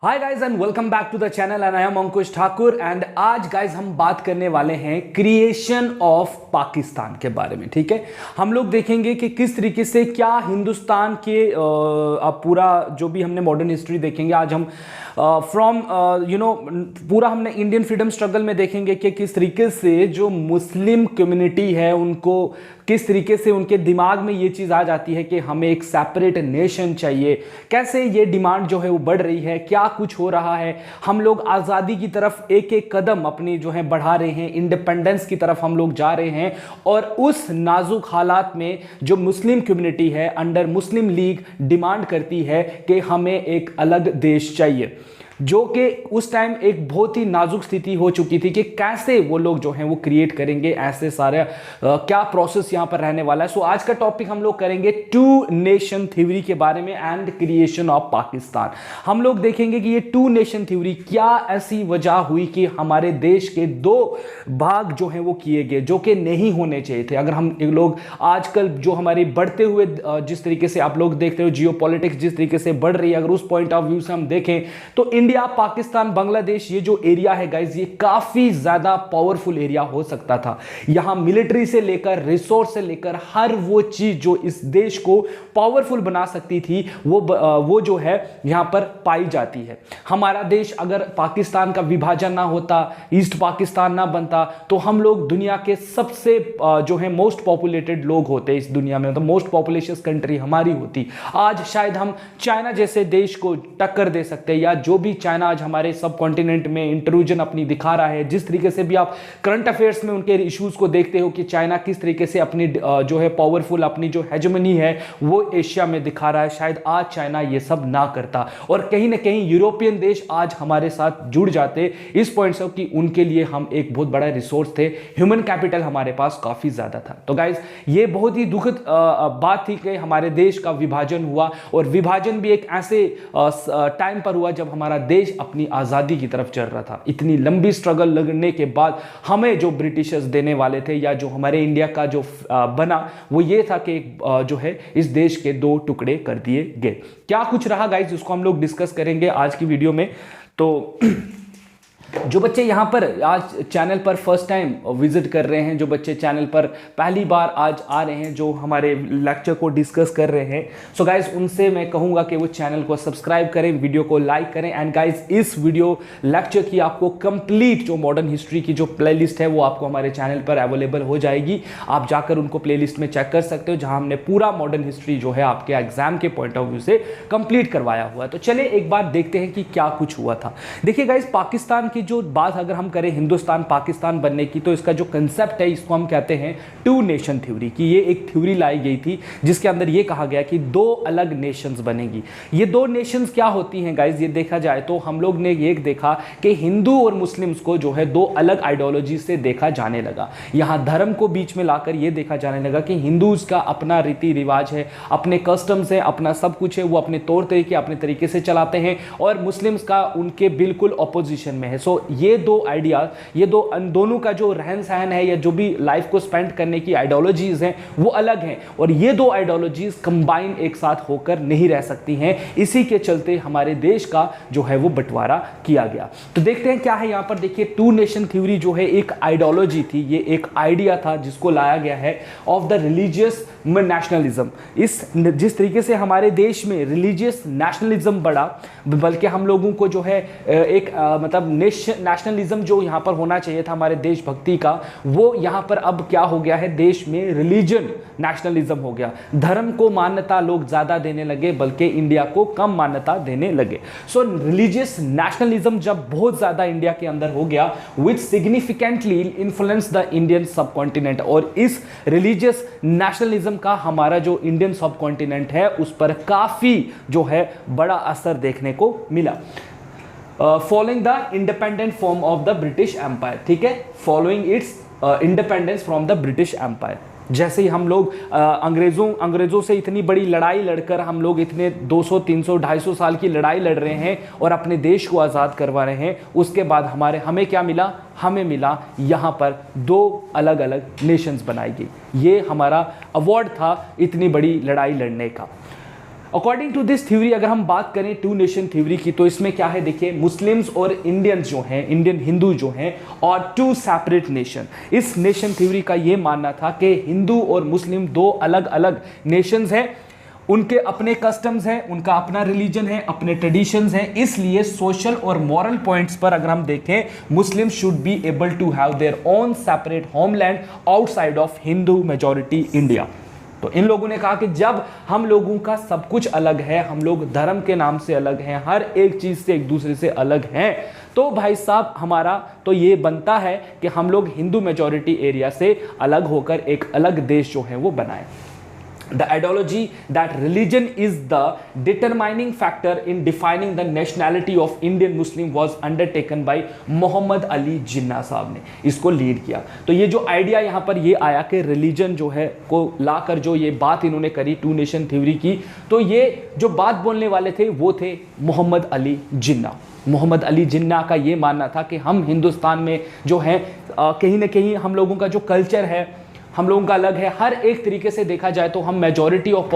Hi guys and welcome back to the channel and I am Ankush Thakur and आज guys हम बात करने वाले हैं क्रिएशन ऑफ पाकिस्तान के बारे में। ठीक है, हम लोग देखेंगे कि किस तरीके से क्या हिंदुस्तान के पूरा जो भी हमने मॉडर्न हिस्ट्री देखेंगे। आज हम फ्रॉम पूरा हमने इंडियन फ्रीडम स्ट्रगल में देखेंगे कि किस तरीके से जो मुस्लिम कम्युनिटी है उनको किस तरीके से उनके दिमाग में ये चीज़ आ जाती है कि हमें एक सेपरेट नेशन चाहिए, कैसे ये डिमांड जो है वो बढ़ रही है, क्या कुछ हो रहा है। हम लोग आज़ादी की तरफ एक एक कदम अपनी जो है बढ़ा रहे हैं, इंडिपेंडेंस की तरफ हम लोग जा रहे हैं और उस नाजुक हालात में जो मुस्लिम कम्युनिटी है अंडर मुस्लिम लीग डिमांड करती है कि हमें एक अलग देश चाहिए, जो कि उस टाइम एक बहुत ही नाजुक स्थिति हो चुकी थी कि कैसे वो लोग जो हैं वो क्रिएट करेंगे ऐसे सारे क्या प्रोसेस यहां पर रहने वाला है। सो आज का टॉपिक हम लोग करेंगे टू नेशन थ्योरी के बारे में एंड क्रिएशन ऑफ पाकिस्तान। हम लोग देखेंगे कि ये टू नेशन थ्योरी क्या ऐसी वजह हुई कि हमारे देश के दो भाग जो हैं वो किए गए जो कि नहीं होने चाहिए थे। अगर हम लोग आजकल जो हमारी बढ़ते हुए जिस तरीके से आप लोग देखते हो जियोपॉलिटिक्स जिस तरीके से बढ़ रही है, अगर उस पॉइंट ऑफ व्यू से हम देखें तो इंडिया, पाकिस्तान, बांग्लादेश ये जो एरिया है गाइस ये काफी ज्यादा पावरफुल एरिया हो सकता था। यहां मिलिट्री से लेकर रिसोर्स से लेकर हर वो चीज जो इस देश को पावरफुल बना सकती थी वो जो है यहां पर पाई जाती है। हमारा देश अगर पाकिस्तान का विभाजन ना होता, ईस्ट पाकिस्तान ना बनता तो हम लोग दुनिया के सबसे जो है मोस्ट पॉपुलेटेड लोग होते इस दुनिया में, मतलब मोस्ट पॉपुलेशन कंट्री हमारी होती। आज शायद हम चाइना जैसे देश को टक्कर दे सकते, या जो भी चाइना आज हमारे सब कॉन्टिनेंट में इंट्रूजन अपनी दिखा रहा है, जिस तरीके से भी आप करंट अफेयर्स में उनके इश्यूज को देखते हो कि चाइना किस तरीके से अपनी जो है पावरफुल अपनी जो हेजेमनी है वो एशिया में दिखा रहा है, शायद आज चाइना ये सब ना करता और कहीं ना कहीं यूरोपियन देश आज हमारे साथ जुड़ जाते इस पॉइंट से कि उनके लिए हम एक बहुत बड़ा रिसोर्स थे, ह्यूमन कैपिटल हमारे पास काफी ज्यादा था। तो गाइज ये बहुत ही दुखद बात थी कि हमारे देश का विभाजन हुआ और विभाजन भी एक ऐसे टाइम पर हुआ जब हमारा देश अपनी आजादी की तरफ चल रहा था। इतनी लंबी स्ट्रगल लगने के बाद हमें जो ब्रिटिशर्स देने वाले थे या जो हमारे इंडिया का जो बना वो ये था कि जो है इस देश के दो टुकड़े कर दिए गए। क्या कुछ रहा गाइस उसको हम लोग डिस्कस करेंगे आज की वीडियो में। तो जो बच्चे यहाँ पर आज चैनल पर फर्स्ट टाइम विजिट कर रहे हैं, जो बच्चे चैनल पर पहली बार आज आ रहे हैं, जो हमारे लेक्चर को डिस्कस कर रहे हैं, सो गाइज उनसे मैं कहूँगा कि वो चैनल को सब्सक्राइब करें, वीडियो को लाइक करें एंड गाइज इस वीडियो लेक्चर की आपको कंप्लीट जो मॉडर्न हिस्ट्री की जो प्लेलिस्ट है वो आपको हमारे चैनल पर अवेलेबल हो जाएगी। आप जाकर उनको प्लेलिस्ट में चेक कर सकते हो जहाँ हमने पूरा मॉडर्न हिस्ट्री जो है आपके एग्जाम के पॉइंट ऑफ व्यू से कंप्लीट करवाया हुआ है। तो चलिए एक बार देखते हैं कि क्या कुछ हुआ था। देखिए गाइज पाकिस्तान की जो बात अगर हम करें हिंदुस्तान पाकिस्तान बनने की, तो इसका जो कंसेप्ट है इसको हम कहते हैं टू नेशन थ्योरी की। ये एक थ्योरी लाई गई थी जिसके अंदर ये कहा गया कि दो अलग नेशंस बनेगी। ये दो नेशंस क्या होती हैं गाइज, ये देखा जाए तो हम लोग ने ये देखा कि हिंदू और मुस्लिम्स को जो है दो अलग आइडियोलॉजी से देखा जाने लगा। यहां धर्म को बीच में लाकर ये देखा जाने लगा कि हिंदूज का अपना रीति रिवाज है, अपने कस्टम्स है, अपना सब कुछ है, वो अपने तौर तरीके अपने तरीके से चलाते हैं और मुस्लिम्स का उनके बिल्कुल ऑपोजिशन में है। सो ये दो आइडिया, ये दोनों का जो रहन सहन है या जो भी लाइफ को स्पेंड करने की आइडियोलॉजीज हैं वो अलग हैं और ये दो आइडियोलॉजीज कंबाइन एक साथ होकर नहीं रह सकती हैं। इसी के चलते हमारे देश का जो है वो बंटवारा किया गया। तो देखते हैं क्या है यहां पर। देखिए टू नेशन थ्योरी जो है एक आइडियोलॉजी थी, ये एक आइडिया था जिसको लाया गया है ऑफ द रिलीजियस नेशनलिज्म। इस जिस तरीके से हमारे देश में रिलीजियस नेशनलिज्म बढ़ा, बल्कि हम लोगों को जो है एक मतलब नेशनलिज्म जो यहाँ पर होना चाहिए था हमारे देशभक्ति का, वो यहाँ पर अब क्या हो गया है, देश में रिलीजन नेशनलिज्म हो गया। धर्म को मान्यता लोग ज्यादा देने लगे बल्कि इंडिया को कम मान्यता देने लगे। सो रिलीजियस नेशनलिज्म जब बहुत ज्यादा इंडिया के अंदर हो गया विच सिग्निफिकेंटली इन्फ्लुएंस द इंडियन सब कॉन्टिनेंट, और इस रिलीजियस नेशनलिज्म का हमारा जो इंडियन सब कॉन्टिनेंट है उस पर काफी जो है बड़ा असर देखने को मिला। Following the independent form of the British empire, ठीक है, following its independence from the British empire. जैसे ही हम लोग अंग्रेजों से इतनी बड़ी लड़ाई लड़कर हम लोग इतने 200, 300, 250 साल की लड़ाई लड़ रहे हैं और अपने देश को आज़ाद करवा रहे हैं, उसके बाद हमें क्या मिला, हमें मिला यहाँ पर दो अलग अलग नेशंस बनाई गई। ये हमारा अवार्ड था इतनी बड़ी लड़ाई लड़ने का। अकॉर्डिंग टू दिस थ्योरी अगर हम बात करें टू नेशन थ्योरी की, तो इसमें क्या है देखिए, मुस्लिम्स और इंडियंस जो हैं, इंडियन हिंदू जो हैं, और टू सेपरेट नेशन। इस नेशन थ्योरी का ये मानना था कि हिंदू और मुस्लिम दो अलग अलग नेशंस हैं, उनके अपने कस्टम्स हैं, उनका अपना रिलीजन है, अपने ट्रेडिशंस हैं, इसलिए सोशल और मॉरल पॉइंट्स पर अगर हम देखें, Muslim should be able to have their own separate homeland outside of Hindu majority India. तो इन लोगों ने कहा कि जब हम लोगों का सब कुछ अलग है, हम लोग धर्म के नाम से अलग हैं, हर एक चीज से एक दूसरे से अलग हैं, तो भाई साहब हमारा तो ये बनता है कि हम लोग हिंदू मेजॉरिटी एरिया से अलग होकर एक अलग देश जो है वो बनाएं। The ideology that religion is the determining factor in defining the nationality of Indian Muslim was undertaken by Mohammad Ali Jinnah साहब ने इसको लीड किया। तो ये जो आइडिया यहाँ पर ये आया कि रिलीजन जो है को लाकर जो ये बात इन्होंने करी टू नेशन थ्योरी की, तो ये जो बात बोलने वाले थे वो थे मोहम्मद अली जिन्ना। मोहम्मद अली जिन्ना का ये मानना था कि हम हिंदुस्तान में जो है कहीं ना कहीं हम लोगों का जो कल्चर है हम लोगों का अलग है, हर एक तरीके से देखा जाए तो हम मेजॉरिटी ऑफ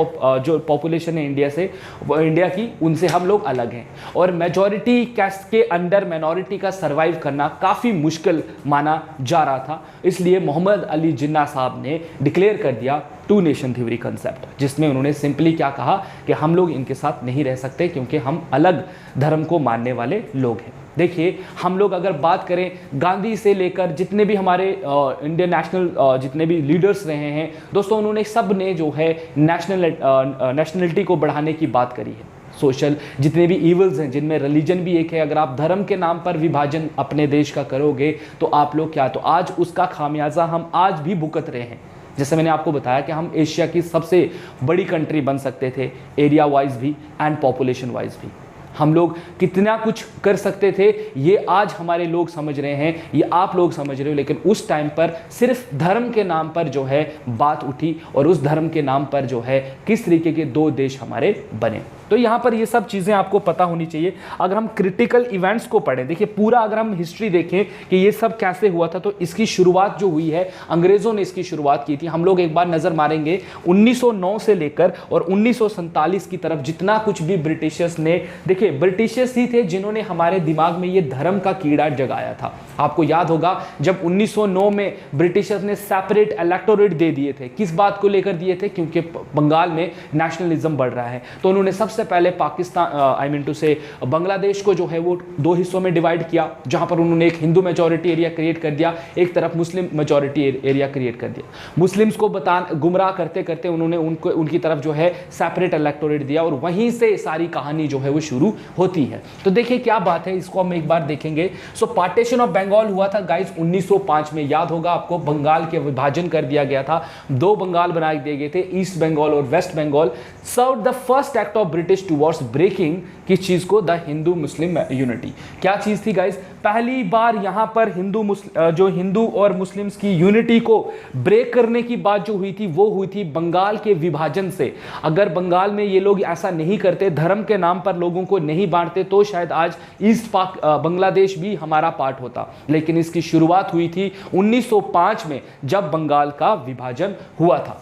जो पॉपुलेशन है इंडिया से, इंडिया की, उनसे हम लोग अलग हैं, और मेजॉरिटी कैस्ट के अंडर माइनॉरिटी का सरवाइव करना काफ़ी मुश्किल माना जा रहा था। इसलिए मोहम्मद अली जिन्ना साहब ने डिक्लेयर कर दिया टू नेशन थ्योरी कंसेप्ट, जिसमें उन्होंने सिंपली क्या कहा कि हम लोग इनके साथ नहीं रह सकते क्योंकि हम अलग धर्म को मानने वाले लोग हैं। देखिए हम लोग अगर बात करें गांधी से लेकर जितने भी हमारे इंडियन नेशनल जितने भी लीडर्स रहे हैं दोस्तों, उन्होंने सब ने जो है नेशनलिटी को बढ़ाने की बात करी है। सोशल जितने भी ईवल्स हैं जिनमें रिलीजन भी एक है, अगर आप धर्म के नाम पर विभाजन अपने देश का करोगे तो आप लोग क्या, तो आज उसका खामियाजा हम आज भी भुगत रहे हैं। जैसे मैंने आपको बताया कि हम एशिया की सबसे बड़ी कंट्री बन सकते थे, एरिया वाइज भी एंड पॉपुलेशन वाइज भी। हम लोग कितना कुछ कर सकते थे, ये आज हमारे लोग समझ रहे हैं, ये आप लोग समझ रहे हो, लेकिन उस टाइम पर सिर्फ धर्म के नाम पर जो है बात उठी, और उस धर्म के नाम पर जो है किस तरीके के दो देश हमारे बने। तो यहाँ पर ये सब चीज़ें आपको पता होनी चाहिए। अगर हम क्रिटिकल इवेंट्स को पढ़ें, देखिए पूरा अगर हम हिस्ट्री देखें कि ये सब कैसे हुआ था, तो इसकी शुरुआत जो हुई है अंग्रेज़ों ने इसकी शुरुआत की थी। हम लोग एक बार नज़र मारेंगे 1909 से लेकर और 1947 की तरफ जितना कुछ भी ब्रिटिशर्स ने, देखिए ब्रिटिशर्स ही थे जिन्होंने हमारे दिमाग में ये धर्म का कीड़ा जगाया था। आपको याद होगा जब 1909 में ब्रिटिशर्स ने सेपरेट इलेक्टोरेट दे दिए थे, किस बात को लेकर दिए थे, क्योंकि बंगाल में नेशनलिज्म बढ़ रहा है, तो उन्होंने सबसे पहले पाकिस्तान बांग्लादेश को जो है वो दो हिस्सों में डिवाइड किया, जहां पर उन्होंने एक हिंदू मेजॉरिटी एरिया क्रिएट कर दिया, एक तरफ मुस्लिम मेजॉरिटी एरिया क्रिएट कर दिया। मुस्लिम्स को गुमराह करते करते उन्होंने उनकी तरफ जो है सेपरेट इलेक्टोरेट दिया, और वहीं से सारी कहानी जो है वो शुरू होती है। तो देखिए क्या बात है, इसको हम एक बार देखेंगे। सो पार्टीशन ऑफ बंगाल हुआ था गाइस 1905 में, याद होगा आपको, बंगाल के विभाजन कर दिया गया था, दो बंगाल बना दिए गए थे, ईस्ट बंगाल और West Bengal. Serve the first act of British towards breaking किस चीज को, द हिंदू मुस्लिम यूनिटी। क्या चीज थी गाइस, पहली बार यहां पर हिंदू और मुस्लिम्स की यूनिटी को ब्रेक करने की बात जो हुई थी वो हुई थी बंगाल के विभाजन से। अगर बंगाल में ये लोग ऐसा नहीं करते, धर्म के नाम पर लोगों को नहीं बांटते, तो शायद आज ईस्ट बांग्लादेश भी हमारा पार्ट होता। लेकिन इसकी शुरुआत हुई थी 1905 में जब बंगाल का विभाजन हुआ था।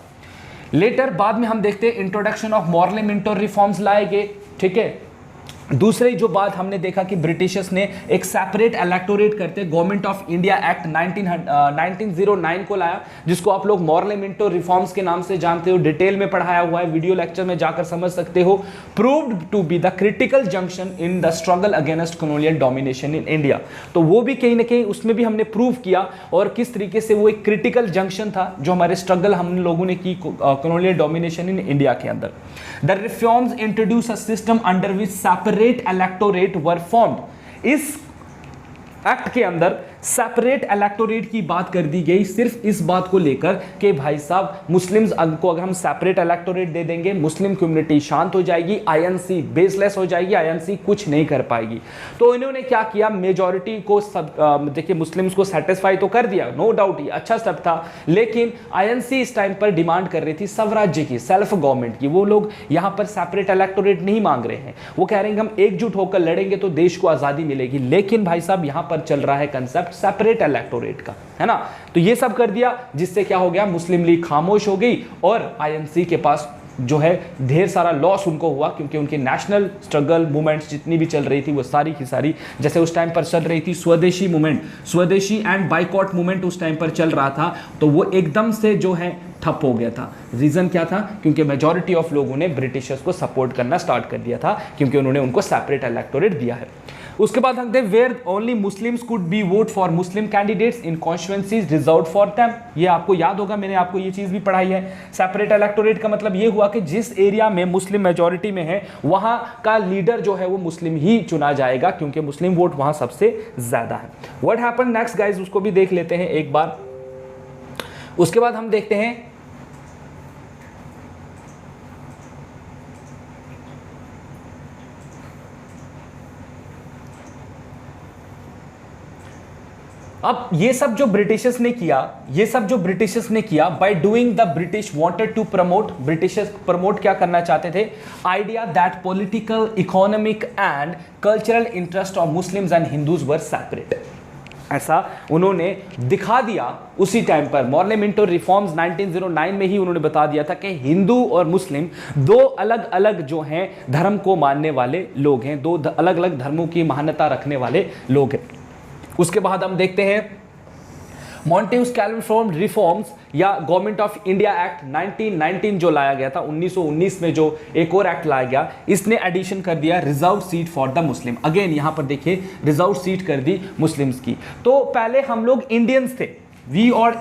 लेटर बाद में हम देखते हैं introduction of moral Minto reforms लाए गए, ठीक है। दूसरी जो बात हमने देखा कि ब्रिटिशर्स ने एक सेपरेट इलेक्टोरेट करते गवर्नमेंट ऑफ इंडिया एक्ट 1909 को लाया, जिसको आप लोग मॉरल मिंटो रिफॉर्म्स के नाम से जानते हो, डिटेल में पढ़ाया हुआ है, वीडियो लेक्चर में जाकर समझ सकते हो। Proved to be the critical junction in the struggle against colonial domination in India. तो वो भी कहीं ना कहीं उसमें भी हमने प्रूव किया, और किस तरीके से वो एक क्रिटिकल जंक्शन था जो हमारे स्ट्रगल हम लोगों ने की कॉलोनियल डोमिनेशन इन इंडिया के अंदर। The reforms introduce a system under which separate electorate were formed. इस एक्ट के अंदर सेपरेट इलेक्टोरेट की बात कर दी गई, सिर्फ इस बात को लेकर कि भाई साहब मुस्लिम्स को अगर हम सेपरेट इलेक्टोरेट दे देंगे, मुस्लिम कम्युनिटी शांत हो जाएगी, आईएनसी बेसलेस हो जाएगी, आईएनसी कुछ नहीं कर पाएगी। तो इन्होंने क्या किया, मेजॉरिटी को देखिए मुस्लिम्स को सेटिस्फाई तो कर दिया, नो डाउट ही अच्छा स्टेप था, लेकिन आईएनसी इस टाइम पर डिमांड कर रही थी स्वराज्य की, सेल्फ गवर्नमेंट की। वो लोग यहां पर सेपरेट इलेक्टोरेट नहीं मांग रहे हैं, वो कह रहे हैं कि हम एकजुट होकर लड़ेंगे तो देश को आजादी मिलेगी। लेकिन भाई साहब यहां पर चल रहा है कंसेप्ट सेपरेट इलेक्टोरेट का, है ना। तो ये सब कर दिया, जिससे क्या हो गया, मुस्लिम लीग खामोश हो गई और आईएनसी के पास जो है ढेर सारा लॉस उनको हुआ, क्योंकि उनकी नेशनल स्ट्रगल मूवमेंट्स जितनी भी चल रही थी वो सारी की सारी, जैसे उस टाइम पर चल रही थी स्वदेशी मूवमेंट, स्वदेशी एंड बाइकॉट मूवमेंट उस टाइम पर चल रहा था, तो वो एकदम से जो है ठप हो गया था। रीजन क्या था? क्योंकि मेजॉरिटी ऑफ लोगों ने ब्रिटिशर्स को सपोर्ट करना स्टार्ट कर दिया था, क्योंकि उन्होंने उनको सेपरेट इलेक्टोरेट दिया है। उसके बाद हम देखते हैं where only Muslims could be vote for Muslim candidates in constituencies reserved for them. ये आपको याद होगा, मैंने आपको ये चीज भी पढ़ाई है। सेपरेट इलेक्टोरेट का मतलब ये हुआ कि जिस एरिया में मुस्लिम मेजॉरिटी में है वहां का लीडर जो है वो मुस्लिम ही चुना जाएगा, क्योंकि मुस्लिम वोट वहां सबसे ज्यादा है। व्हाट हैपेंड नेक्स्ट गाइस, उसको भी देख लेते हैं एक बार। उसके बाद हम देखते हैं अब ये सब जो ब्रिटिशर्स ने किया, ये सब जो ब्रिटिशर्स ने किया, by doing the British wanted to promote, Britishers promote क्या करना चाहते थे? Idea that political, economic and cultural interest of Muslims and Hindus were separate. ऐसा उन्होंने दिखा दिया उसी टाइम पर। मॉर्लेमेंटो रिफॉर्म्स 1909 में ही उन्होंने बता दिया था कि हिंदू और मुस्लिम दो अलग अलग जो हैं धर्म को मानने वाले लोग हैं, दो अलग अलग धर्मों की मान्यता रखने वाले लोग हैं। उसके बाद हम देखते हैं मॉन्टेग्यू कैल्विन रिफॉर्म्स या गवर्नमेंट ऑफ इंडिया एक्ट 1919 जो लाया गया था, 1919 में जो एक और एक्ट लाया गया, इसने एडिशन कर दिया reserve seat for the Muslim. Again यहां पर देखिए रिजर्व सीट कर दी मुस्लिम्स की। तो पहले हम लोग इंडियंस थे, वी और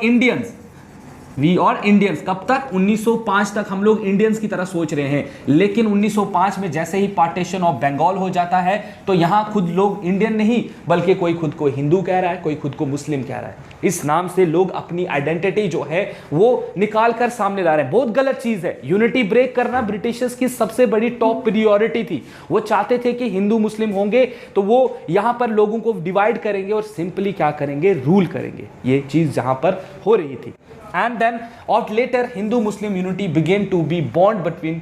इंडियंस कब तक? 1905 तक हम लोग इंडियंस की तरह सोच रहे हैं, लेकिन 1905 में जैसे ही पार्टीशन ऑफ बंगाल हो जाता है तो यहां खुद लोग इंडियन नहीं, बल्कि कोई खुद को हिंदू कह रहा है, कोई खुद को मुस्लिम कह रहा है। इस नाम से लोग अपनी आइडेंटिटी जो है वो निकाल कर सामने ला रहे हैं। बहुत गलत चीज है। यूनिटी ब्रेक करना ब्रिटिशर्स की सबसे बड़ी टॉप प्रायोरिटी थी। वो चाहते थे कि हिंदू मुस्लिम होंगे तो वो यहां पर लोगों को डिवाइड करेंगे और सिंपली क्या करेंगे? रूल करेंगे। ये चीज जहां पर हो रही थी। And then of later Hindu-Muslim unity began to be born between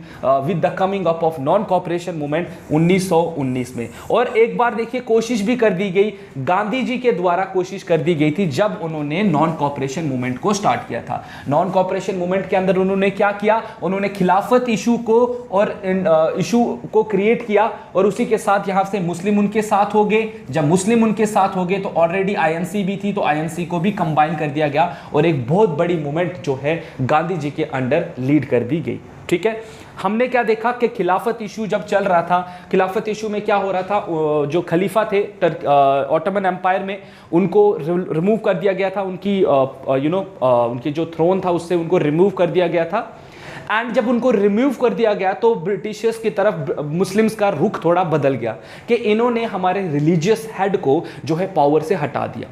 with the coming up of non-cooperation movement 1919 में। और एक बार देखिए कोशिश भी कर दी गई, गांधी जी के द्वारा कोशिश कर दी गई थी जब उन्होंने नॉन कॉपरेशन मूवमेंट को स्टार्ट किया था। नॉन कॉपरेशन मूवमेंट के अंदर उन्होंने क्या किया? उन्होंने खिलाफत इशू को और इशू को क्रिएट किया और उसी के साथ यहां से मुस्लिम उनके साथ हो गए। जब मुस्लिम उनके साथ हो गए तो ऑलरेडी आईएनसी भी थी, तो आईएनसी को भी कंबाइन कर दिया गया और एक बहुत बड़ी मूवमेंट जो है गांधी जी के अंडर लीड कर दी गई। ठीक है, हमने क्या देखा कि खिलाफत इशू जब चल रहा था, खिलाफत इशू में क्या हो रहा था? जो खलीफा थे ऑटोमन एम्पायर में, उनको रिमूव कर दिया गया था। उनकी उनकी जो थ्रोन था उससे उनको रिमूव कर दिया गया था। एंड जब उनको रिमूव कर दिया गया तो ब्रिटिशर्स की तरफ मुस्लिम्स का रुख थोड़ा बदल गया कि इन्होंने हमारे रिलीजियस हेड को जो है पावर से हटा दिया।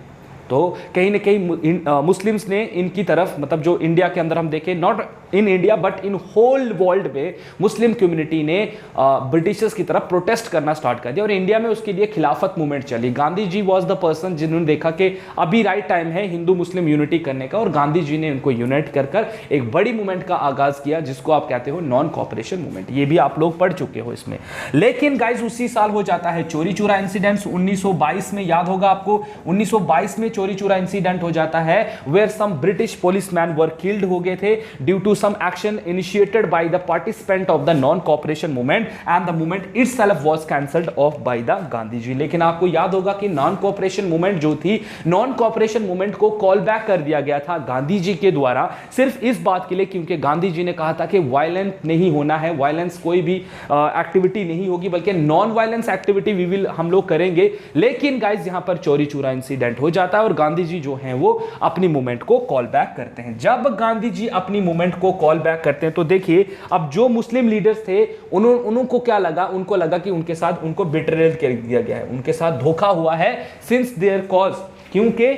तो कहीं ना कहीं मुस्लिम्स ने इनकी तरफ, मतलब जो इंडिया के अंदर हम देखें, not in India but in whole world में मुस्लिम कम्युनिटी ने ब्रिटिशर्स की तरफ प्रोटेस्ट करना स्टार्ट कर दिया और इंडिया में उसके लिए खिलाफत मूवमेंट चली। Gandhi ji was the person जिन्होंने देखा कि अभी राइट टाइम है हिंदू मुस्लिम यूनिटी करने का, और गांधी जी ने उनको यूनाइट कर एक बड़ी मूवमेंट का आगाज किया जिसको आप कहते हो नॉन कॉपरेशन मूवमेंट। ये भी आप लोग पढ़ चुके हो इसमें। लेकिन गाइज उसी साल हो जाता है चोरी चूरा इंसिडेंट्स 1922 में, याद होगा आपको 1922 में चोरी चूरा इंसिडेंट हो जाता है where some British policeman were killed हो गए थे due to some action initiated by the participant of the non cooperation movement and the movement itself was cancelled off by the Gandhi ji. लेकिन आपको याद होगा कि नॉन कॉपरेशन मूवमेंट जो थी, नॉन कॉपरेशन मूवमेंट को कॉल बैक कर दिया गया था गांधी जी के द्वारा, सिर्फ इस बात के लिए क्योंकि गांधी जी ने कहा था कि वायलेंट नहीं होना है, वायलेंस कोई भी एक्टिविटी नहीं होगी, बल्कि नॉन वायलेंस एक्टिविटी हम लोग करेंगे। लेकिन गाइज यहां पर चोरी चूरा इंसिडेंट हो जाता है और गांधी जी जो हैं वो अपनी मूवमेंट को कॉल बैक करते हैं। जब गांधी जी अपनी मूवमेंट को कॉल बैक करते हैं तो देखिए अब जो मुस्लिम लीडर्स थे उनको क्या लगा? उनको लगा कि उनके साथ उनको बिट्रेयल कर दिया गया है, उनके साथ धोखा हुआ है सिंस देयर कॉज, क्योंकि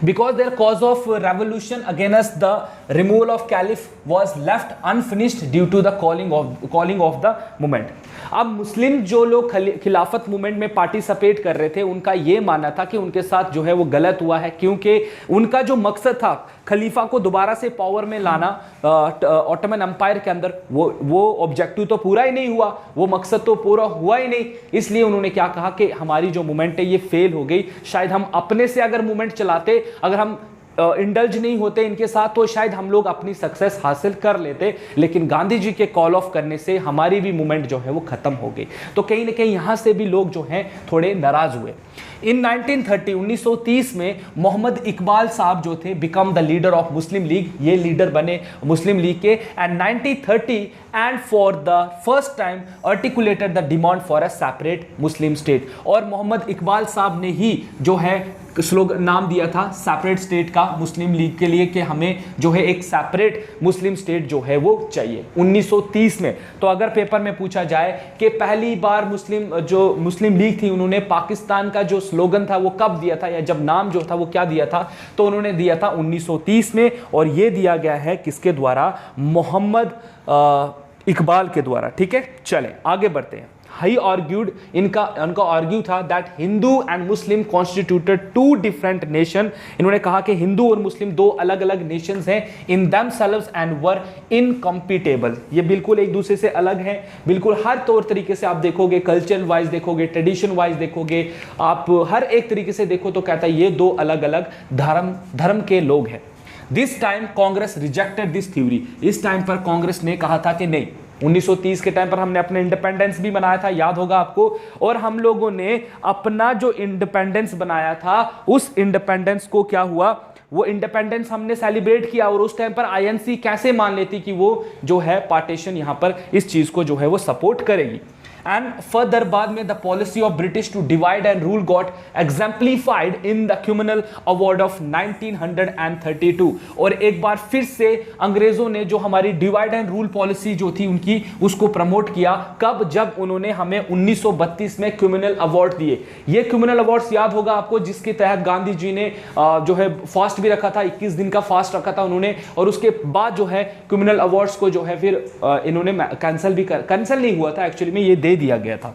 because their cause of revolution against the removal of caliph was left unfinished due to the calling of the movement। अब मुस्लिम जो लोग खिलाफत मूवमेंट में पार्टिसिपेट कर रहे थे उनका यह मानना था कि उनके साथ जो है वो गलत हुआ है, क्योंकि उनका जो मकसद था खलीफा को दोबारा से पावर में लाना ऑटोमन एम्पायर के अंदर, वो ऑब्जेक्टिव तो पूरा ही नहीं हुआ, वो मकसद तो पूरा हुआ ही नहीं। इसलिए उन्होंने क्या कहा कि हमारी जो मूवमेंट है ये फेल हो गई। शायद हम अपने से अगर मूवमेंट चलाते, अगर हम इंडल्ज नहीं होते इनके साथ तो शायद हम लोग अपनी सक्सेस हासिल कर लेते, लेकिन गांधी जी के कॉल ऑफ करने से हमारी भी मूवमेंट जो है वो खत्म हो गई। तो कहीं ना कहीं यहां से भी लोग जो हैं थोड़े नाराज हुए। इन 1930 में मोहम्मद इकबाल साहब जो थे become the leader of Muslim league, ये लीडर बने मुस्लिम लीग के। And 1930 and for the first time articulated the demand for a separate Muslim state. और मोहम्मद इकबाल साहब ने ही जो है स्लोगन नाम दिया था सेपरेट स्टेट का मुस्लिम लीग के लिए कि हमें जो है एक सेपरेट मुस्लिम स्टेट जो है वो चाहिए 1930 में। तो अगर पेपर में पूछा जाए कि पहली बार मुस्लिम लीग थी उन्होंने पाकिस्तान का जो स्लोगन था वो कब दिया था, या जब नाम जो था वो क्या दिया था, तो उन्होंने दिया था 1930 में। और ये दिया गया है किसके द्वारा? मोहम्मद इकबाल के द्वारा। ठीक है, चलें आगे बढ़ते हैं। ही आर्ग्यूड, उनका आर्ग्यू था that Hindu and Muslim constituted two different nation. इन्होंने कहा कि हिंदू और मुस्लिम दो अलग अलग नेशंस हैं in themselves and were incompatible. ये बिल्कुल एक दूसरे से अलग हैं, बिल्कुल हर तौर तरीके से आप देखोगे, कल्चर वाइज देखोगे, ट्रेडिशन वाइज देखोगे, आप हर एक तरीके से देखो तो कहता है ये दो अलग अलग धर्म के लोग हैं। This time Congress rejected this theory. इस टाइम पर कांग्रेस ने कहा था कि नहीं, 1930 के टाइम पर हमने अपने इंडिपेंडेंस भी मनाया था, याद होगा आपको, और हम लोगों ने अपना जो इंडिपेंडेंस बनाया था उस इंडिपेंडेंस को क्या हुआ, वो इंडिपेंडेंस हमने सेलिब्रेट किया। और उस टाइम पर आईएनसी कैसे मान लेती कि वो जो है पार्टीशन यहां पर इस चीज को जो है वो सपोर्ट करेगी। एंड फर्दर बाद में the policy of British to divide and rule got exemplified in the communal award of 1932। और एक बार फिर से अंग्रेजों ने जो हमारी डिवाइड एंड रूल पॉलिसी जो थी उनकी, उसको प्रमोट किया। कब? जब उन्होंने हमें 1932 में कम्युनल अवार्ड दिए। ये कम्युनल अवार्ड्स याद होगा आपको, जिसके तहत गांधी जी ने जो है फास्ट भी रखा था, 21 दिन का फास्ट रखा था उन्होंने। और उसके बाद जो है कम्युनल अवार्ड्स को जो है फिर इन्होंने कैंसिल नहीं हुआ था एक्चुअली में, ये दे दिया गया था।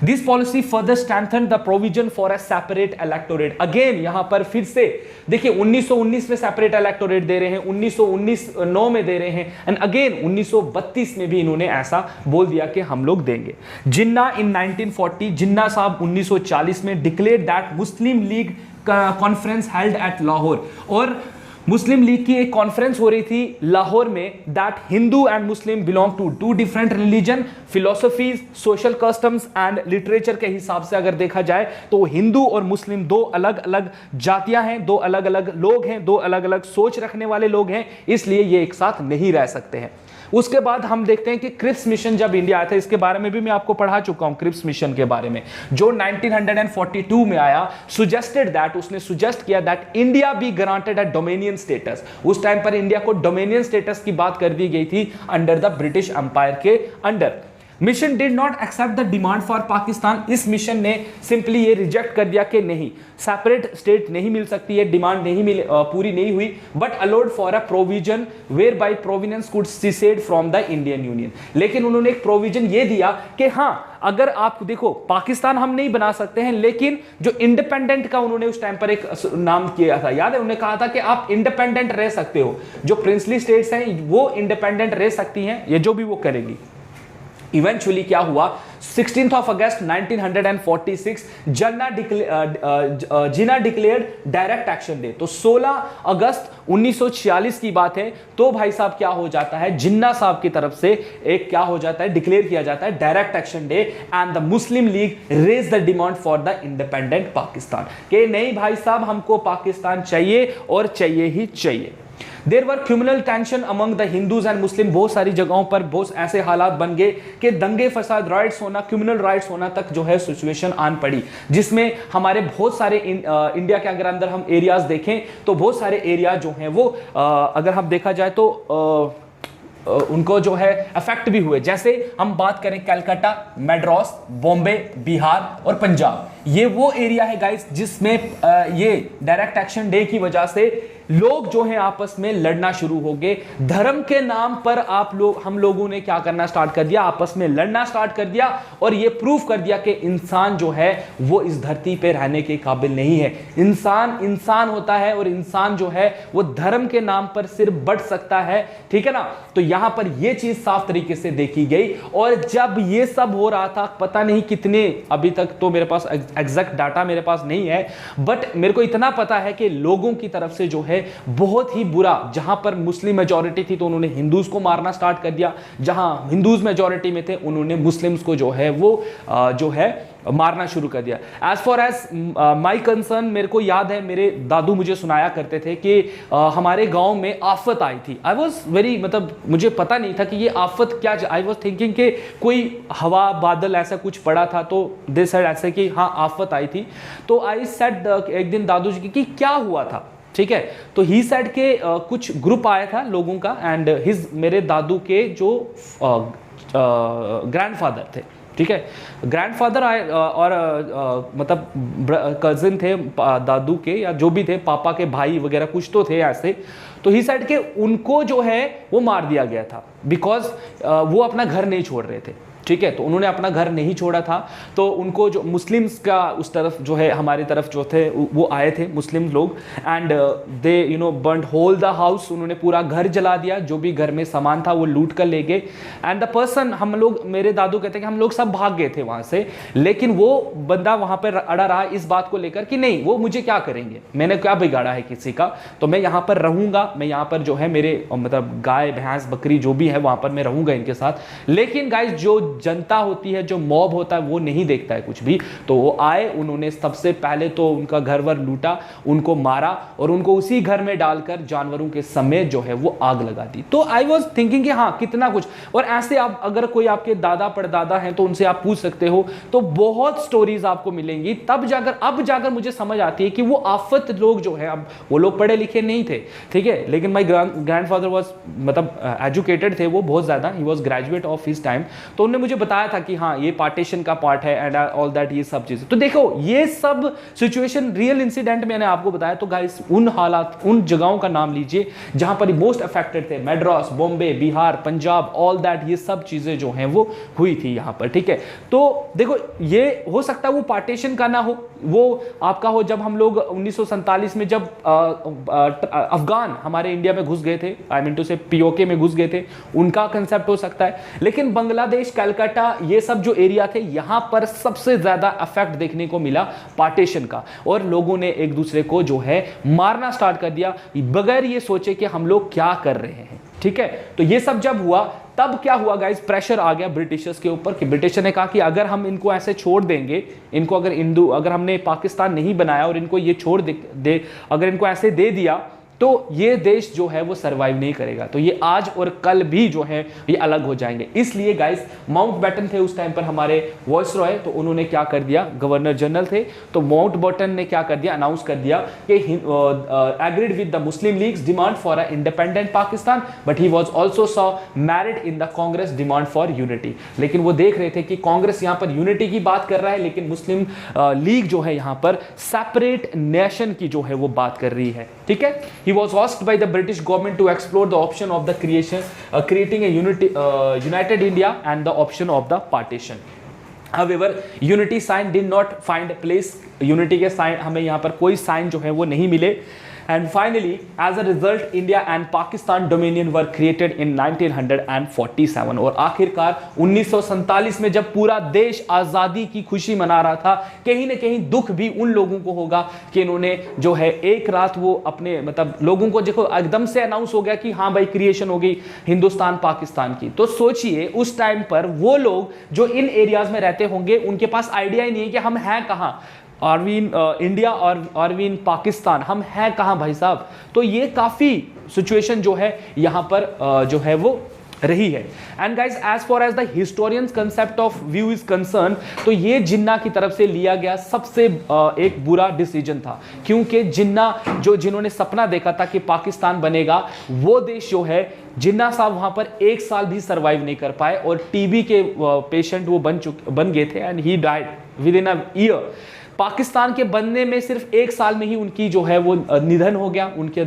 This policy further strengthen the provision for a separate electorate. Again यहां पर फिर से देखिए 1919 में सेपरेट इलेक्टोरेट दे रहे हैं, 1919 में दे रहे हैं, एंड अगेन 1932 में भी इन्होंने ऐसा बोल दिया कि हम लोग देंगे। जिन्ना इन 1940, जिन्ना साहब 1940 में declare that Muslim league conference held at Lahore. और मुस्लिम लीग की एक कॉन्फ्रेंस हो रही थी लाहौर में, that Hindu and Muslim belong to two different religion, philosophies, social customs and literature के हिसाब से अगर देखा जाए तो हिंदू और मुस्लिम दो अलग अलग जातियां हैं, दो अलग अलग लोग हैं, दो अलग अलग सोच रखने वाले लोग हैं, इसलिए ये एक साथ नहीं रह सकते हैं। उसके बाद हम देखते हैं कि क्रिप्स मिशन जब इंडिया आया था, इसके बारे में भी मैं आपको पढ़ा चुका हूं, क्रिप्स मिशन के बारे में, जो 1942 में आया, सुजेस्टेड दैट, उसने सुजेस्ट किया that India be granted a dominion status. उस टाइम पर इंडिया को डोमिनियन स्टेटस की बात कर दी गई थी अंडर द ब्रिटिश एम्पायर के under. Mission did not accept the demand for Pakistan. इस मिशन ने सिंपली ये रिजेक्ट कर दिया कि नहीं, सेपरेट स्टेट नहीं मिल सकती है, डिमांड नहीं पूरी नहीं हुई, but allowed for a provision where by provinces could secede from the Indian union. लेकिन उन्होंने एक प्रोविजन ये दिया कि हाँ, अगर आप देखो पाकिस्तान हम नहीं बना सकते हैं, लेकिन जो इंडिपेंडेंट का उन्होंने उस टाइम पर एक नाम किया था, याद है, उन्होंने कहा था कि आप इंडिपेंडेंट रह सकते हो, जो प्रिंसली स्टेट्स हैं वो इंडिपेंडेंट रह सकती हैं, ये जो भी वो करेगी। इवेंचुअली क्या हुआ, 16th of August 1946 Jinnah declared direct action day. तो 16 अगस्त 1946 की बात है, तो भाई साहब क्या हो जाता है, जिन्ना साहब की तरफ से एक क्या हो जाता है, डिक्लेयर किया जाता है direct action day, and the Muslim league raise the demand for the independent Pakistan, कि नहीं भाई साहब हमको पाकिस्तान चाहिए और चाहिए ही चाहिए। There were criminal tension among the Hindus and Muslim. बहुत सारी जगहों पर बहुत ऐसे हालात बन गए कि दंगे फसाद, राइट्स होना, क्रिमिनल राइट्स होना तक जो है सिचुएशन आन पड़ी, जिसमें हमारे बहुत सारे इंडिया के अगर अंदर हम एरियाज देखें तो बहुत सारे एरिया जो हैं वो अगर हम देखा जाए तो उनको जो है अफेक्ट भी हुए। जैसे हम बात करें कलकत्ता, मैड्रास, बॉम्बे, बिहार और पंजाब, ये वो एरिया है गाइस जिसमें ये डायरेक्ट एक्शन डे की वजह से लोग जो हैं आपस में लड़ना शुरू हो गए। धर्म के नाम पर हम लोगों ने क्या करना स्टार्ट कर दिया, आपस में लड़ना स्टार्ट कर दिया, और ये प्रूफ कर दिया कि इंसान जो है वो इस धरती पे रहने के काबिल नहीं है। इंसान होता है, और इंसान जो है वो धर्म के नाम पर सिर्फ बढ़ सकता है, ठीक है ना। तो यहां पर ये चीज साफ तरीके से देखी गई। और जब ये सब हो रहा था, पता नहीं कितने, अभी तक तो मेरे पास एग्जैक्ट डाटा मेरे पास नहीं है, बट मेरे को इतना पता है कि लोगों की तरफ से जो है है बहुत ही बुरा, जहां पर मुस्लिम मेजॉरिटी थी तो उन्होंने हिंदूज को मारना स्टार्ट कर दिया, जहां हिंदूज मेजॉरिटी में थे उन्होंने मुस्लिम्स को जो है वो जो है मारना शुरू कर दिया। As far as my concern, मेरे को याद है मेरे दादू मुझे सुनाया करते थे कि हमारे गांव में आफत आई थी। आई वॉज वेरी, मतलब मुझे पता नहीं था कि ये आफत क्या, आई वॉज थिंकिंग कि कोई हवा बादल ऐसा कुछ पड़ा था, तो दे सेड ऐसे कि हाँ आफत आई थी। तो आई सेड एक दिन दादू जी की क्या हुआ था, ठीक है, तो ही सेड के कुछ ग्रुप आया था लोगों का, एंड हिज, मेरे दादू के जो ग्रैंडफादर थे, ठीक है, ग्रैंडफादर आए और मतलब कजिन थे दादू के, या जो भी थे पापा के भाई वगैरह कुछ तो थे ऐसे। तो ही साइड के उनको जो है वो मार दिया गया था बिकॉज वो अपना घर नहीं छोड़ रहे थे, ठीक है, तो उन्होंने अपना घर नहीं छोड़ा था। तो उनको जो मुस्लिम्स का उस तरफ जो है हमारी तरफ जो थे वो आए थे मुस्लिम लोग, and they you know burned whole the house, उन्होंने पूरा घर जला दिया, जो भी घर में सामान था वो लूट कर ले गए। एंड द पर्सन, हम लोग, मेरे दादू कहते हैं कि हम लोग सब भाग गए थे वहां से, लेकिन वो बंदा वहां पर अड़ा रहा इस बात को लेकर कि नहीं वो मुझे क्या करेंगे, मैंने क्या बिगाड़ा है किसी का, तो मैं यहाँ पर रहूंगा, मैं यहाँ पर जो है मेरे मतलब गाय भैंस बकरी जो भी है वहां पर मैं रहूंगा इनके साथ। लेकिन गाइस जो जनता होती है, जो मॉब होता है, वो नहीं देखता है कुछ भी, तो वो आए, उन्होंने सबसे पहले तो उनका घर वर लूटा, उनको मारा और उनको उसी घर में डालकर जानवरों के समेत जो है वो आग लगा दी। तो आई वॉज थिंकिंग कि हाँ कितना कुछ, और ऐसे आप अगर कोई आपके दादा परदादा हैं तो उनसे आप पूछ सकते हो, तो बहुत स्टोरीज आपको मिलेंगी, तब जाकर अब जाकर मुझे समझ आती है कि वो आफत लोग जो है, अब वो लोग पढ़े लिखे नहीं थे, ठीक है, लेकिन माई ग्रैंडफादर वॉज मतलब एजुकेटेड थे वो बहुत ज्यादा, he was graduate of his time, तो उन्होंने मुझे बताया था कि हाँ ये पार्टीशन का पार्ट है एंड ऑल दैट, ये सब चीजें। तो देखो ये सब सिचुएशन रियल इंसिडेंट मैंने आपको बताया। तो गाइस उन हालात, उन जगहों का नाम लीजिए जहां पर मोस्ट अफेक्टेड थे, मैड्रास, बॉम्बे, बिहार, पंजाब, ऑल दैट, ये सब चीजें जो हैं वो हुई थी यहां पर, ठीक है। तो देखो ये हो सकता है वो पार्टीशन का ना हो, वो आपका हो जब हम लोग 1947 में जब अफगान हमारे इंडिया में घुस गए थे, आई मीन टू से पीओके में घुस गए थे, उनका कंसेप्ट हो सकता है। लेकिन बांग्लादेश, कलकत्ता, ये सब जो एरिया थे यहां पर सबसे ज्यादा इफेक्ट देखने को मिला पार्टीशन का, और लोगों ने एक दूसरे को जो है मारना स्टार्ट कर दिया बगैर ये सोचे कि हम लोग क्या कर रहे हैं, ठीक है। तो ये सब जब हुआ तब क्या हुआ गाइस, प्रेशर आ गया ब्रिटिशर्स के ऊपर कि ब्रिटिशर ने कहा कि अगर हम इनको ऐसे छोड़ देंगे, इनको अगर हमने पाकिस्तान नहीं बनाया और इनको ये छोड़ दे अगर इनको ऐसे दे दिया तो ये देश जो है वो सरवाइव नहीं करेगा, तो ये आज और कल भी जो है ये अलग हो जाएंगे। इसलिए गाइस माउंटबेटन थे उस टाइम पर हमारे वॉइसरॉय, तो उन्होंने क्या कर दिया, गवर्नर जनरल थे, तो माउंटबेटन ने क्या कर दिया, अनाउंस कर दिया कि agreed with the Muslim leagues demand for a independent Pakistan, but he was also saw married in the Congress demand for unity. लेकिन वो देख रहे थे कि कांग्रेस यहां पर यूनिटी की बात कर रहा है, लेकिन मुस्लिम लीग जो है यहां पर सेपरेट नेशन की जो है वो बात कर रही है, ठीक है। He was asked by the British government to explore the option of the creating a united India and the option of the partition. However, unity sign did not find place. Unity के sign हमें यहाँ पर कोई sign जो है वो नहीं मिले. And finally, as a result, India and Pakistan Dominion were created in 1947. और आखिरकार 1947 में जब पूरा देश आज़ादी की खुशी मना रहा था, कहीं ना कहीं दुख भी उन लोगों को होगा कि इन्होंने जो है एक रात वो अपने मतलब लोगों को देखो एकदम से अनाउंस हो गया कि हाँ भाई क्रिएशन हो गई हिंदुस्तान पाकिस्तान की। तो सोचिए उस टाइम पर वो लोग जो इन एरियाज में रहते होंगे उनके पास आइडिया ही नहीं है कि हम हैं कहाँ, आर वी इन इंडिया और आर वी इन पाकिस्तान, हम हैं कहाँ भाई साहब। तो ये काफ़ी सिचुएशन जो है यहाँ पर जो है वो रही है। And guys as far as the historians concept of view is concern, तो ये जिन्ना की तरफ से लिया गया सबसे एक बुरा डिसीजन था, क्योंकि जिन्ना जिन्होंने सपना देखा था कि पाकिस्तान बनेगा, वो देश जो है जिन्ना साहब वहां पर एक साल भी सरवाइव नहीं कर पाए और टीबी के पेशेंट वो बन गए थे and he died with in a year. Pakistan के बनने में सिर्फ एक साल में ही उनकी जो है वो निधन हो गया, उनके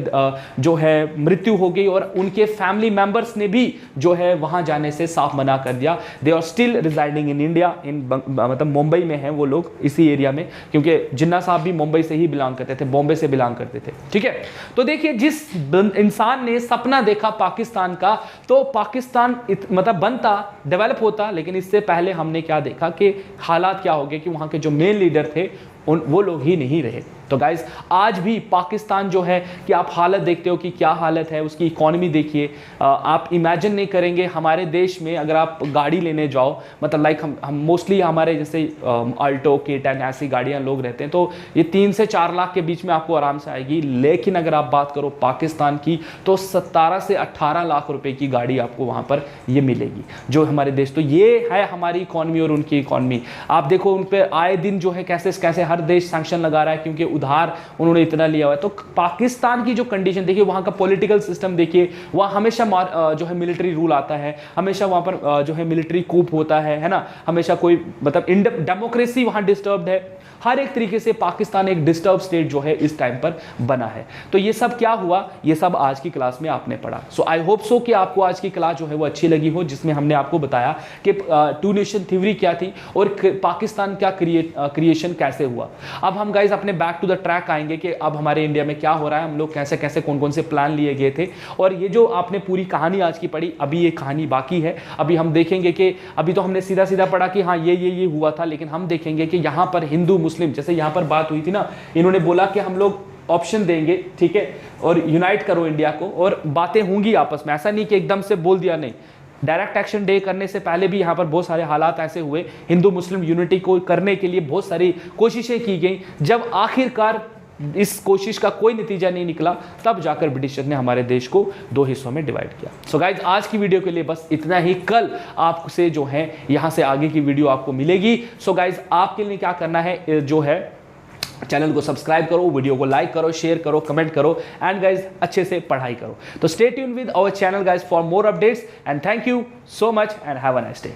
जो है मृत्यु हो गई और उनके फैमिली मेंबर्स ने भी जो है वहां जाने से साफ मना कर दिया। They are still residing in India, मतलब मुंबई में हैं वो लोग इसी एरिया में, क्योंकि जिन्ना साहब भी मुंबई से ही बिलोंग करते थे, बॉम्बे से बिलोंग करते थे, ठीक है। तो देखिए जिस इंसान ने सपना देखा पाकिस्तान का, तो पाकिस्तान मतलब बनता, डेवलप होता, लेकिन इससे पहले हमने क्या देखा कि हालात क्या हो गए कि वहां के जो मेन लीडर थे वो लोग ही नहीं रहे। तो गाइज आज भी पाकिस्तान जो है कि आप हालत देखते हो कि क्या हालत है, उसकी इकोनॉमी देखिए, आप इमेजिन नहीं करेंगे हमारे देश में अगर आप गाड़ी लेने जाओ, मतलब लाइक हम मोस्टली हमारे जैसे अल्टो K10 ऐसी गाड़ियां लोग रहते हैं, तो ये 3 से 4 लाख के बीच में आपको आराम से आएगी। लेकिन अगर आप बात करो पाकिस्तान की तो 17 से 18 लाख रुपए की गाड़ी आपको वहां पर ये मिलेगी जो हमारे देश। तो ये है हमारी इकोनॉमी और उनकी इकोनॉमी। आप देखो उन पे आए दिन जो है कैसे कैसे हर देश सैंक्शन लगा रहा है क्योंकि उधार उन्होंने इतना लिया हुआ है। तो पाकिस्तान की जो कंडीशन देखिए, वहां का पॉलिटिकल सिस्टम देखिए, वहां हमेशा जो है मिलिट्री रूल आता है, हमेशा वहां पर जो है मिलिट्री कूप होता है ना, हमेशा कोई मतलब डेमोक्रेसी वहां डिस्टर्ब्ड है। हर एक तरीके से पाकिस्तान एक डिस्टर्ब स्टेट जो है इस टाइम पर बना है। तो ये सब क्या हुआ, ये सब आज की क्लास में आपने पढ़ा। सो आई होप सो कि आपको आज की क्लास जो है वो अच्छी लगी हो, जिसमें हमने आपको बताया कि टू नेशन थ्योरी क्या थी और पाकिस्तान का क्रिएशन कैसे हुआ। अब हम गाइज अपने बैक टू द ट्रैक आएंगे कि अब हमारे इंडिया में क्या हो रहा है, हम लोग कैसे कैसे कौन कौन से प्लान लिए गए थे। और ये जो आपने पूरी कहानी आज की पढ़ी, अभी ये कहानी बाकी है। अभी हम देखेंगे कि अभी तो हमने सीधा सीधा पढ़ा कि हाँ ये हुआ था, लेकिन हम देखेंगे कि यहाँ पर हिंदू मुस्लिम, जैसे यहाँ पर बात हुई थी ना, इन्होंने बोला कि हम लोग ऑप्शन देंगे, ठीक है, और यूनाइट करो इंडिया को, और बातें होंगी आपस में। ऐसा नहीं कि एकदम से बोल दिया, नहीं। डायरेक्ट एक्शन डे करने से पहले भी यहाँ पर बहुत सारे हालात ऐसे हुए, हिंदू मुस्लिम यूनिटी को करने के लिए बहुत सारी कोशिशें की गई। जब आखिरकार इस कोशिश का कोई नतीजा नहीं निकला, तब जाकर ब्रिटिशर ने हमारे देश को 2 हिस्सों में डिवाइड किया। सो गाइज आज की वीडियो के लिए बस इतना ही। कल आपसे जो है यहाँ से आगे की वीडियो आपको मिलेगी। सो गाइज आपके लिए क्या करना है, जो है चैनल को सब्सक्राइब करो, वीडियो को लाइक करो, शेयर करो, कमेंट करो, एंड गाइज अच्छे से पढ़ाई करो। तो stay tune with our channel guys for more updates, and thank you so much and have a nice day.